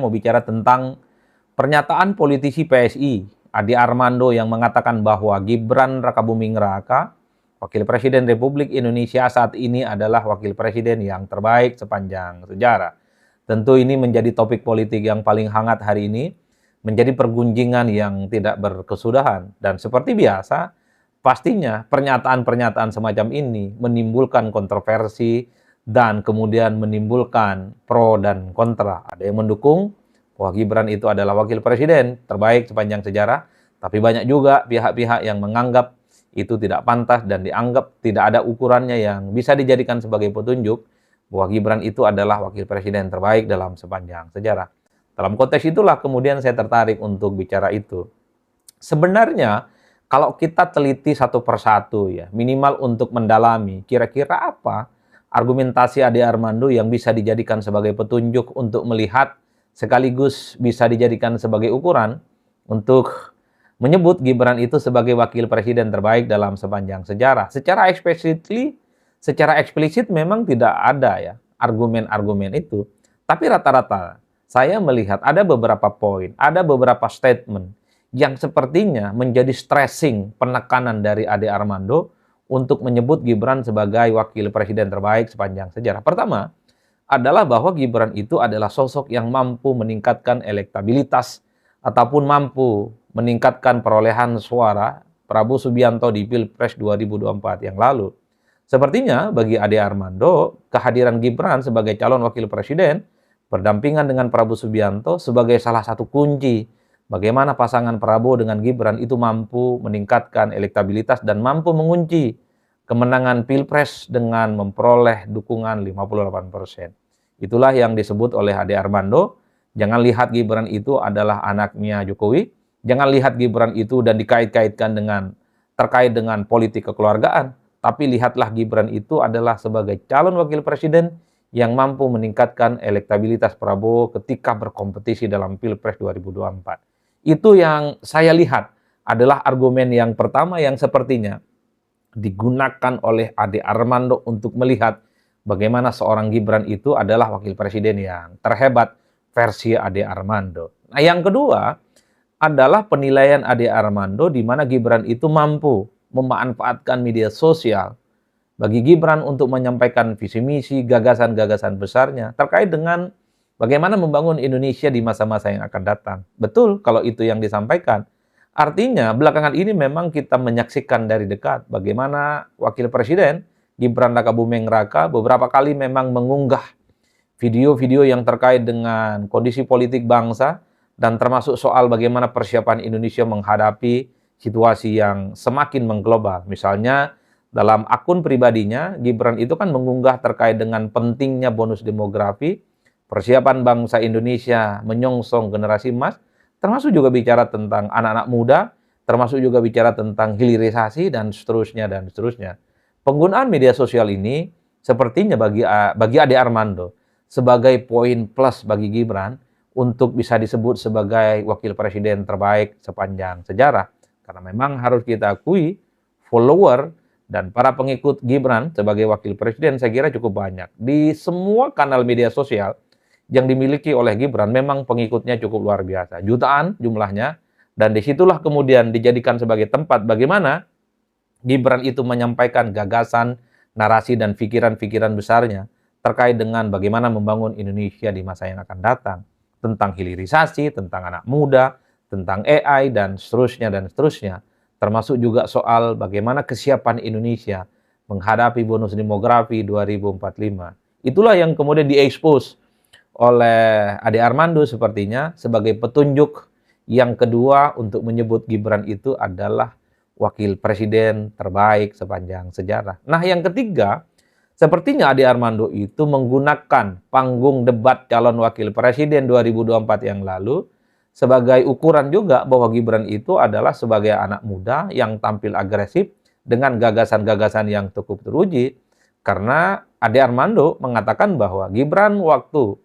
Mau bicara tentang pernyataan politisi PSI, Ade Armando, yang mengatakan bahwa Gibran Rakabuming Raka, Wakil Presiden Republik Indonesia saat ini adalah Wakil Presiden yang terbaik sepanjang sejarah. Tentu ini menjadi topik politik yang paling hangat hari ini, menjadi pergunjingan yang tidak berkesudahan. Dan seperti biasa, pastinya pernyataan-pernyataan semacam ini menimbulkan kontroversi dan kemudian menimbulkan pro dan kontra. Ada yang mendukung bahwa Gibran itu adalah wakil presiden terbaik sepanjang sejarah, tapi banyak juga pihak-pihak yang menganggap itu tidak pantas dan dianggap tidak ada ukurannya yang bisa dijadikan sebagai petunjuk bahwa Gibran itu adalah wakil presiden terbaik dalam sepanjang sejarah. Dalam konteks itulah kemudian saya tertarik untuk bicara itu. Sebenarnya kalau kita teliti satu persatu ya, minimal untuk mendalami kira-kira apa argumentasi Ade Armando yang bisa dijadikan sebagai petunjuk untuk melihat sekaligus bisa dijadikan sebagai ukuran untuk menyebut Gibran itu sebagai wakil presiden terbaik dalam sepanjang sejarah. Secara eksplisit memang tidak ada ya argumen-argumen itu. Tapi rata-rata saya melihat ada beberapa poin, ada beberapa statement yang sepertinya menjadi stressing penekanan dari Ade Armando untuk menyebut Gibran sebagai wakil presiden terbaik sepanjang sejarah. Pertama adalah bahwa Gibran itu adalah sosok yang mampu meningkatkan elektabilitas ataupun mampu meningkatkan perolehan suara Prabowo Subianto di Pilpres 2024 yang lalu. Sepertinya bagi Ade Armando, kehadiran Gibran sebagai calon wakil presiden berdampingan dengan Prabowo Subianto sebagai salah satu kunci bagaimana pasangan Prabowo dengan Gibran itu mampu meningkatkan elektabilitas dan mampu mengunci kemenangan Pilpres dengan memperoleh dukungan 58%. Itulah yang disebut oleh Ade Armando. Jangan lihat Gibran itu adalah anaknya Jokowi. Jangan lihat Gibran itu dan dikait-kaitkan terkait dengan politik kekeluargaan. Tapi lihatlah Gibran itu adalah sebagai calon wakil presiden yang mampu meningkatkan elektabilitas Prabowo ketika berkompetisi dalam Pilpres 2024. Itu yang saya lihat adalah argumen yang pertama yang sepertinya digunakan oleh Ade Armando untuk melihat bagaimana seorang Gibran itu adalah wakil presiden yang terhebat versi Ade Armando. Nah, yang kedua adalah penilaian Ade Armando di mana Gibran itu mampu memanfaatkan media sosial bagi Gibran untuk menyampaikan visi misi, gagasan-gagasan besarnya terkait dengan bagaimana membangun Indonesia di masa-masa yang akan datang. Betul kalau itu yang disampaikan. Artinya belakangan ini memang kita menyaksikan dari dekat bagaimana wakil presiden Gibran Rakabuming Raka beberapa kali memang mengunggah video-video yang terkait dengan kondisi politik bangsa dan termasuk soal bagaimana persiapan Indonesia menghadapi situasi yang semakin mengglobal. Misalnya dalam akun pribadinya Gibran itu kan mengunggah terkait dengan pentingnya bonus demografi, persiapan bangsa Indonesia menyongsong generasi emas, termasuk juga bicara tentang anak-anak muda, termasuk juga bicara tentang hilirisasi dan seterusnya dan seterusnya. Penggunaan media sosial ini sepertinya bagi Ade Armando sebagai poin plus bagi Gibran untuk bisa disebut sebagai wakil presiden terbaik sepanjang sejarah. Karena memang harus kita akui follower dan para pengikut Gibran sebagai wakil presiden saya kira cukup banyak. Di semua kanal media sosial yang dimiliki oleh Gibran memang pengikutnya cukup luar biasa. Jutaan jumlahnya, dan disitulah kemudian dijadikan sebagai tempat bagaimana Gibran itu menyampaikan gagasan, narasi, dan pikiran-pikiran besarnya terkait dengan bagaimana membangun Indonesia di masa yang akan datang. Tentang hilirisasi, tentang anak muda, tentang AI, dan seterusnya, dan seterusnya. Termasuk juga soal bagaimana kesiapan Indonesia menghadapi bonus demografi 2045. Itulah yang kemudian diekspos oleh Ade Armando sepertinya sebagai petunjuk yang kedua untuk menyebut Gibran itu adalah wakil presiden terbaik sepanjang sejarah. Nah, yang ketiga, sepertinya Ade Armando itu menggunakan panggung debat calon wakil presiden 2024 yang lalu sebagai ukuran juga bahwa Gibran itu adalah sebagai anak muda yang tampil agresif dengan gagasan-gagasan yang cukup teruji. Karena Ade Armando mengatakan bahwa Gibran waktu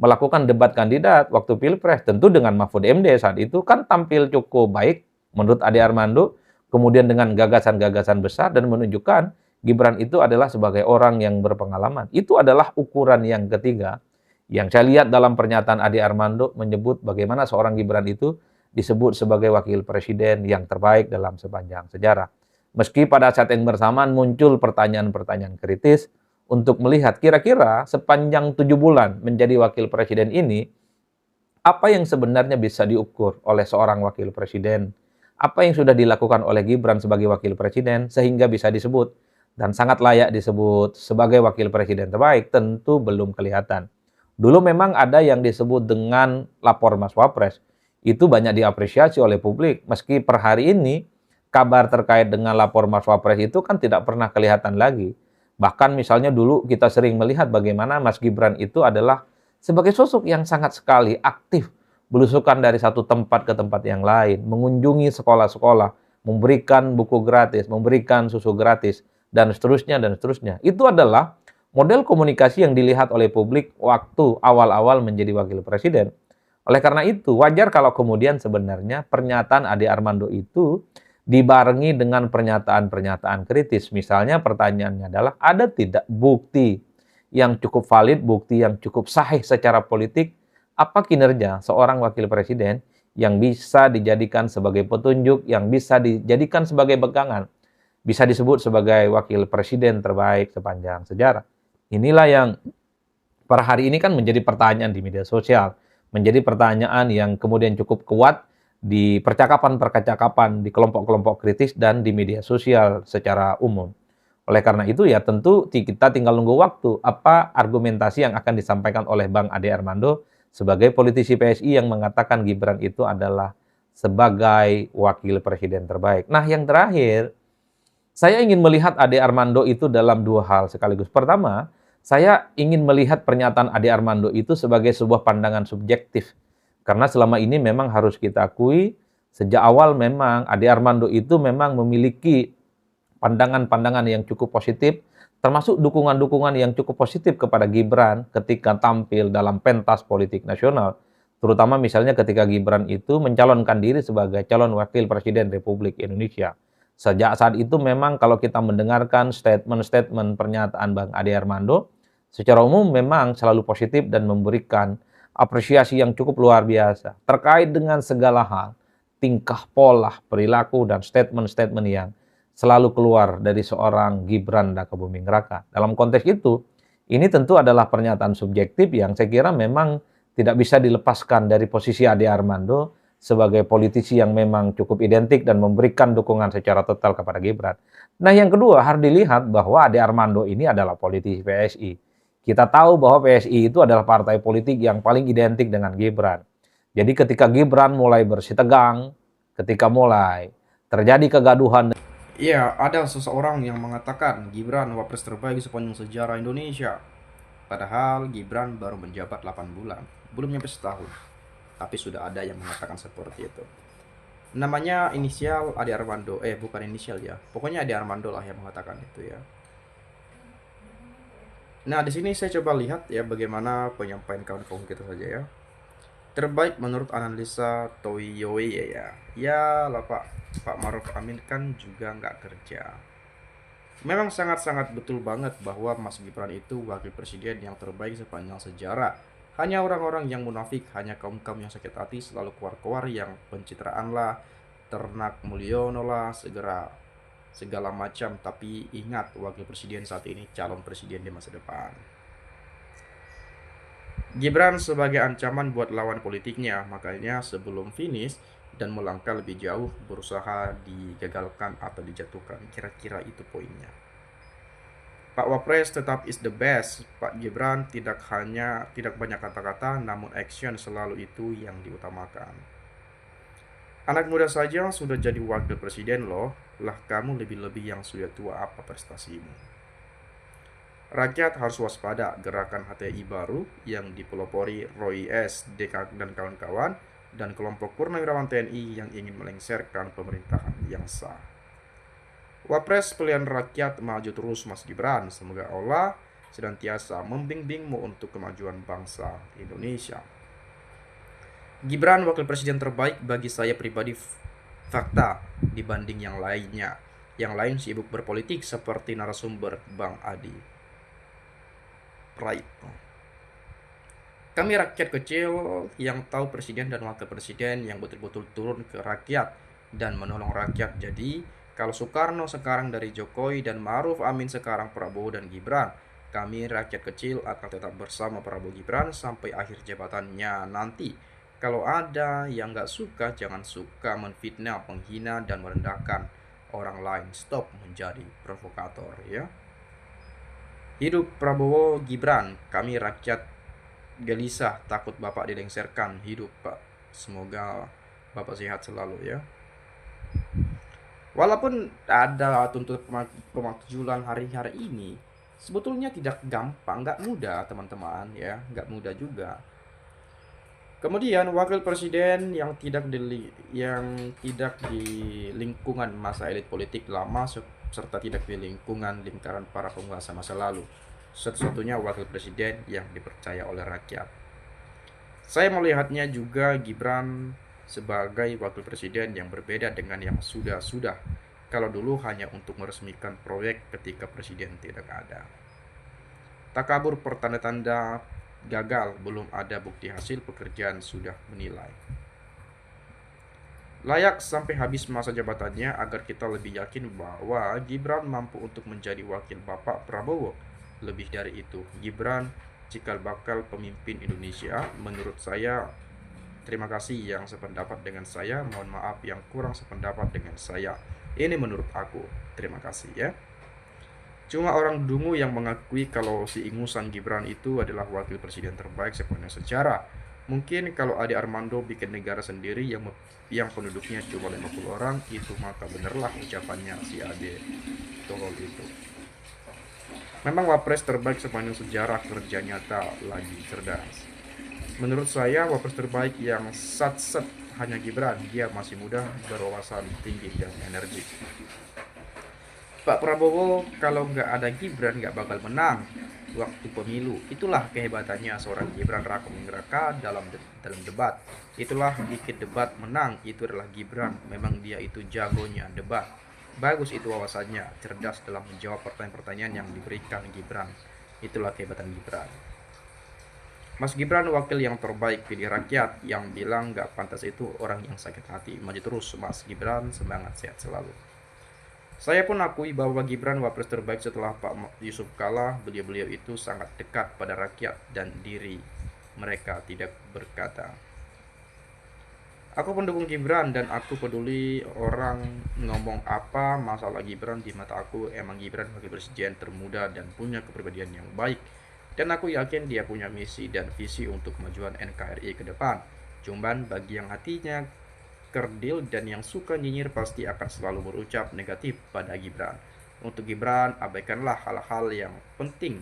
melakukan debat kandidat waktu Pilpres tentu dengan Mahfud MD saat itu kan tampil cukup baik menurut Ade Armando, kemudian dengan gagasan-gagasan besar dan menunjukkan Gibran itu adalah sebagai orang yang berpengalaman. Itu adalah ukuran yang ketiga Yang saya lihat dalam pernyataan Ade Armando menyebut bagaimana seorang Gibran itu disebut sebagai wakil presiden yang terbaik dalam sepanjang sejarah. Meski pada saat yang bersamaan muncul pertanyaan-pertanyaan kritis untuk melihat kira-kira sepanjang 7 bulan menjadi wakil presiden ini, apa yang sebenarnya bisa diukur oleh seorang wakil presiden? Apa yang sudah dilakukan oleh Gibran sebagai wakil presiden sehingga bisa disebut dan sangat layak disebut sebagai wakil presiden terbaik? Tentu belum kelihatan. Dulu memang ada yang disebut dengan lapor Mas Wapres. Itu banyak diapresiasi oleh publik. Meski per hari ini kabar terkait dengan lapor Mas Wapres itu kan tidak pernah kelihatan lagi. Bahkan misalnya dulu kita sering melihat bagaimana Mas Gibran itu adalah sebagai sosok yang sangat sekali aktif belusukan dari satu tempat ke tempat yang lain, mengunjungi sekolah-sekolah, memberikan buku gratis, memberikan susu gratis, dan seterusnya, dan seterusnya. Itu adalah model komunikasi yang dilihat oleh publik waktu awal-awal menjadi wakil presiden. Oleh karena itu, wajar kalau kemudian sebenarnya pernyataan Ade Armando itu dibarengi dengan pernyataan-pernyataan kritis. Misalnya pertanyaannya adalah, ada tidak bukti yang cukup valid, bukti yang cukup sahih secara politik, apa kinerja seorang wakil presiden yang bisa dijadikan sebagai petunjuk, yang bisa dijadikan sebagai pegangan, bisa disebut sebagai wakil presiden terbaik sepanjang sejarah. Inilah yang per hari ini kan menjadi pertanyaan di media sosial, menjadi pertanyaan yang kemudian cukup kuat di percakapan-percakapan, di kelompok-kelompok kritis, dan di media sosial secara umum. Oleh karena itu ya tentu kita tinggal nunggu waktu apa argumentasi yang akan disampaikan oleh Bang Ade Armando sebagai politisi PSI yang mengatakan Gibran itu adalah sebagai wakil presiden terbaik. Nah, yang terakhir, saya ingin melihat Ade Armando itu dalam 2 hal sekaligus. Pertama, saya ingin melihat pernyataan Ade Armando itu sebagai sebuah pandangan subjektif. Karena selama ini memang harus kita akui, sejak awal memang Ade Armando itu memang memiliki pandangan-pandangan yang cukup positif, termasuk dukungan-dukungan yang cukup positif kepada Gibran ketika tampil dalam pentas politik nasional. Terutama misalnya ketika Gibran itu mencalonkan diri sebagai calon wakil presiden Republik Indonesia. Sejak saat itu memang kalau kita mendengarkan statement-statement pernyataan Bang Ade Armando, secara umum memang selalu positif dan memberikan apresiasi yang cukup luar biasa terkait dengan segala hal, tingkah pola, perilaku, dan statement-statement yang selalu keluar dari seorang Gibran Rakabuming Raka. Dalam konteks itu, ini tentu adalah pernyataan subjektif yang saya kira memang tidak bisa dilepaskan dari posisi Ade Armando sebagai politisi yang memang cukup identik dan memberikan dukungan secara total kepada Gibran. Nah, yang kedua harus dilihat bahwa Ade Armando ini adalah politisi PSI. Kita tahu bahwa PSI itu adalah partai politik yang paling identik dengan Gibran. Jadi ketika Gibran mulai bersih tegang, ketika mulai terjadi kegaduhan. Iya, ada seseorang yang mengatakan Gibran wapres terbaik sepanjang sejarah Indonesia. Padahal Gibran baru menjabat 8 bulan, belum nyampe setahun. Tapi sudah ada yang mengatakan seperti itu. Namanya inisial Ade Armando, bukan inisial ya. Pokoknya Ade Armando lah yang mengatakan itu ya. Nah, di sini saya coba lihat ya bagaimana penyampaian kawan-kawan kita saja ya. Terbaik menurut analisa Toyoe ya. Ya lah Pak Maruf Amin kan juga nggak kerja. Memang sangat-sangat betul banget bahwa Mas Gibran itu wakil presiden yang terbaik sepanjang sejarah. Hanya orang-orang yang munafik, hanya kaum-kaum yang sakit hati selalu keluar-keluar yang pencitraan lah, ternak Mulyono lah, segala macam. Tapi ingat, wakil presiden saat ini calon presiden di masa depan. Gibran sebagai ancaman buat lawan politiknya, makanya sebelum finish dan melangkah lebih jauh berusaha digagalkan atau dijatuhkan. Kira-kira itu poinnya. Pak Wapres tetap is the best. Pak Gibran tidak banyak kata-kata, namun action selalu itu yang diutamakan. Anak muda saja sudah jadi wakil presiden loh. Lah kamu lebih-lebih yang sudah tua, apa prestasimu? Rakyat harus waspada gerakan HTI baru yang dipelopori Roy S, DK dan kawan-kawan, dan kelompok purnawirawan TNI yang ingin melengsarkan pemerintahan yang sah. Wapres pilihan rakyat maju terus Mas Gibran. Semoga Allah senantiasa membimbingmu untuk kemajuan bangsa Indonesia. Gibran wakil presiden terbaik bagi saya pribadi fakta dibanding yang lainnya. Yang lain sibuk berpolitik seperti narasumber Bang Adi. Right. Kami rakyat kecil yang tahu presiden dan wakil presiden yang betul-betul turun ke rakyat dan menolong rakyat. Jadi, kalau Soekarno sekarang dari Jokowi dan Ma'ruf Amin sekarang Prabowo dan Gibran, kami rakyat kecil akan tetap bersama Prabowo Gibran sampai akhir jabatannya nanti. Kalau ada yang nggak suka, jangan suka menfitnah, menghina, dan merendahkan orang lain. Stop menjadi provokator ya. Hidup Prabowo Gibran, kami rakyat gelisah takut Bapak dilengsarkan. Hidup Pak, semoga Bapak sehat selalu ya. Walaupun ada tuntutan pemakzulan hari-hari ini, sebetulnya tidak gampang, nggak mudah teman-teman ya, nggak mudah juga. Kemudian wakil presiden yang tidak di lingkungan masa elit politik lama serta tidak di lingkungan lingkaran para penguasa masa lalu. Satu-satunya wakil presiden yang dipercaya oleh rakyat. Saya melihatnya juga Gibran sebagai wakil presiden yang berbeda dengan yang sudah-sudah. Kalau dulu hanya untuk meresmikan proyek ketika presiden tidak ada. Takabur pertanda-tanda gagal, belum ada bukti hasil pekerjaan sudah menilai. Layak sampai habis masa jabatannya agar kita lebih yakin bahwa Gibran mampu untuk menjadi wakil Bapak Prabowo. Lebih dari itu, Gibran cikal bakal pemimpin Indonesia. Menurut saya, terima kasih yang sependapat dengan saya. Mohon maaf yang kurang sependapat dengan saya. Ini menurut aku. Terima kasih ya. Cuma orang dungu yang mengakui kalau si ingusan Gibran itu adalah wakil presiden terbaik sepanjang sejarah. Mungkin kalau Ade Armando bikin negara sendiri yang penduduknya cuma 50 orang, itu maka benerlah ucapannya si Ade tolol itu. Memang wapres terbaik sepanjang sejarah, kerja nyata lagi cerdas. Menurut saya wapres terbaik yang sat-set hanya Gibran. Dia masih muda, berwawasan tinggi dan energik. Pak Prabowo kalau nggak ada Gibran nggak bakal menang waktu pemilu. Itulah kehebatannya seorang Gibran Raka Buming Raka dalam debat. Itulah dikit debat menang, itu adalah Gibran. Memang dia itu jagonya debat. Bagus itu wawasannya, cerdas dalam menjawab pertanyaan-pertanyaan yang diberikan Gibran. Itulah kehebatan Gibran. Mas Gibran wakil yang terbaik pilih rakyat. Yang bilang nggak pantas itu orang yang sakit hati. Maju terus Mas Gibran, semangat, sehat selalu. Saya pun akui bahwa Gibran wapres terbaik setelah Pak Yusuf Kala. Beliau-beliau itu sangat dekat pada rakyat dan diri mereka tidak berkata. Aku pendukung Gibran dan aku peduli orang ngomong apa. Masalah Gibran di mata aku, emang Gibran wakil presiden termuda dan punya kepribadian yang baik. Dan aku yakin dia punya misi dan visi untuk kemajuan NKRI ke depan. Cuman bagi yang hatinya kerdil dan yang suka nyinyir pasti akan selalu berucap negatif pada Gibran. Untuk Gibran, abaikanlah hal-hal yang penting.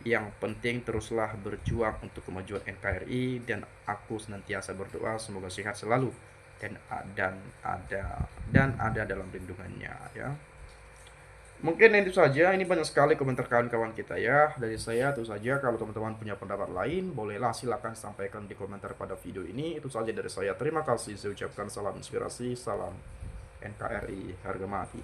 Yang penting teruslah berjuang untuk kemajuan NKRI dan aku senantiasa berdoa semoga sehat selalu dan ada dalam lindungannya ya. Mungkin itu saja, ini banyak sekali komentar kawan-kawan kita ya. Dari saya itu saja, kalau teman-teman punya pendapat lain, bolehlah silakan sampaikan di komentar pada video ini. Itu saja dari saya, terima kasih, saya ucapkan salam inspirasi, salam NKRI, harga mati.